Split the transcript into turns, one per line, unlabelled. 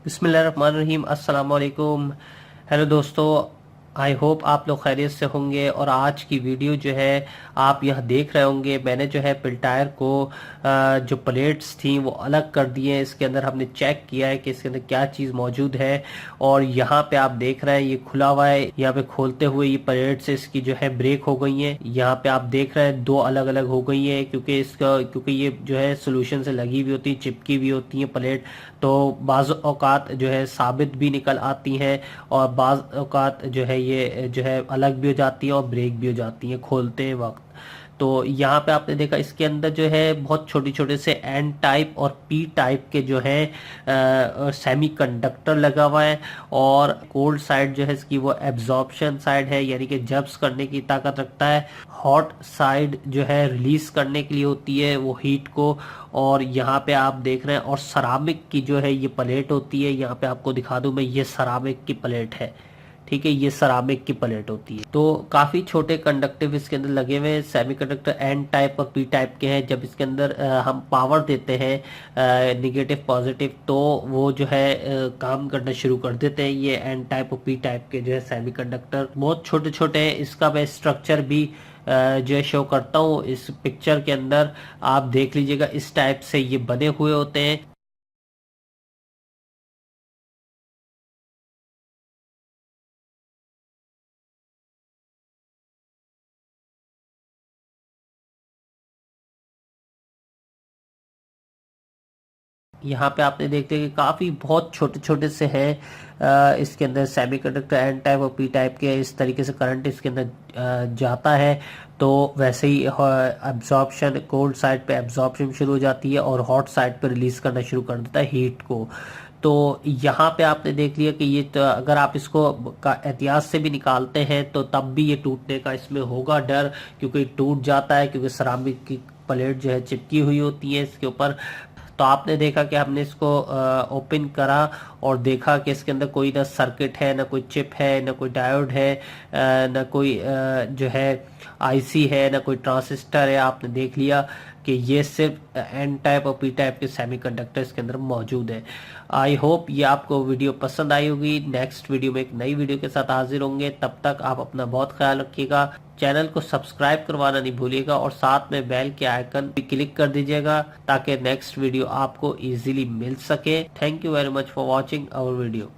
बिस्मिल्लाहिर्रहमानिर्रहीम, अस्सलाम वालेकुम। हेलो दोस्तों, आई होप आप लोग खैरियत से होंगे। और आज की वीडियो जो है आप यह देख रहे होंगे, मैंने जो है पिल्टायर को जो प्लेट्स थी वो अलग कर दिए हैं। इसके अंदर हमने चेक किया है कि इसके अंदर क्या चीज़ मौजूद है। और यहाँ पे आप देख रहे हैं ये खुला हुआ है। यहाँ पे खोलते हुए ये प्लेट्स इसकी जो है ब्रेक हो गई हैं। यहाँ पे आप देख रहे हैं दो अलग अलग हो गई हैं, क्योंकि ये जो है सोल्यूशन से लगी हुई होती है, चिपकी हुई होती है प्लेट। तो बाज़ औक़ात जो है साबित भी निकल आती हैं और बाज़ औक़ात जो है ये जो है अलग भी हो जाती हैं और ब्रेक भी हो जाती हैं खोलते वक्त। तो यहाँ पे आपने देखा इसके अंदर जो है बहुत छोटे छोटे से एन टाइप और पी टाइप के जो है सेमी कंडक्टर लगा हुआ है। और कोल्ड साइड जो है इसकी वो एब्जॉर्प्शन साइड है, यानी कि जब्स करने की ताकत रखता है। हॉट साइड जो है रिलीज करने के लिए होती है वो हीट को। और यहाँ पे आप देख रहे हैं, और सरामिक की जो है ये प्लेट होती है। यहाँ पे आपको दिखा दूं मैं, ये सरामिक की प्लेट है, ठीक है, ये सरामिक की प्लेट होती है। तो काफ़ी छोटे कंडक्टिव इसके अंदर लगे हुए हैं। सेमी कंडक्टर एन टाइप और पी टाइप के हैं। जब इसके अंदर हम पावर देते हैं निगेटिव पॉजिटिव, तो वो जो है काम करना शुरू कर देते हैं। ये एन टाइप और पी टाइप के जो है सेमी कंडक्टर बहुत छोटे छोटे हैं। इसका मैं स्ट्रक्चर भी जो है शो करता हूँ इस पिक्चर के अंदर। आप देख लीजिएगा, इस टाइप से ये बने हुए होते हैं। यहाँ पे आपने देखते हैं कि काफ़ी बहुत छोटे छोटे से हैं। इसके अंदर सेमीकंडक्टर एन टाइप और पी टाइप के इस तरीके से करंट इसके अंदर जाता है। तो वैसे ही एब्जॉर्प्शन, कोल्ड साइड पे एब्जॉर्प्शन शुरू हो जाती है और हॉट साइड पे रिलीज करना शुरू कर देता है हीट को। तो यहाँ पे आपने देख लिया कि ये तो अगर आप इसको का एहतियात से भी निकालते हैं तो तब भी ये टूटने का इसमें होगा डर, क्योंकि टूट जाता है, क्योंकि सरामिक की प्लेट जो है चिपकी हुई होती है इसके ऊपर। तो आपने देखा कि हमने इसको ओपन करा और देखा कि इसके अंदर कोई ना सर्किट है, ना कोई चिप है, ना कोई डायोड है, ना कोई जो है आईसी है, ना कोई ट्रांजिस्टर है। आपने देख लिया कि ये सिर्फ एन टाइप और पी टाइप के सेमीकंडक्टर इसके अंदर मौजूद है। आई होप ये आपको वीडियो पसंद आई होगी। नेक्स्ट वीडियो में एक नई वीडियो के साथ हाजिर होंगे। तब तक आप अपना बहुत ख्याल रखिएगा। चैनल को सब्सक्राइब करवाना नहीं भूलिएगा और साथ में बेल के आइकन भी क्लिक कर दीजिएगा ताकि नेक्स्ट वीडियो आपको इजीली मिल सके। Thank you very much for watching our video.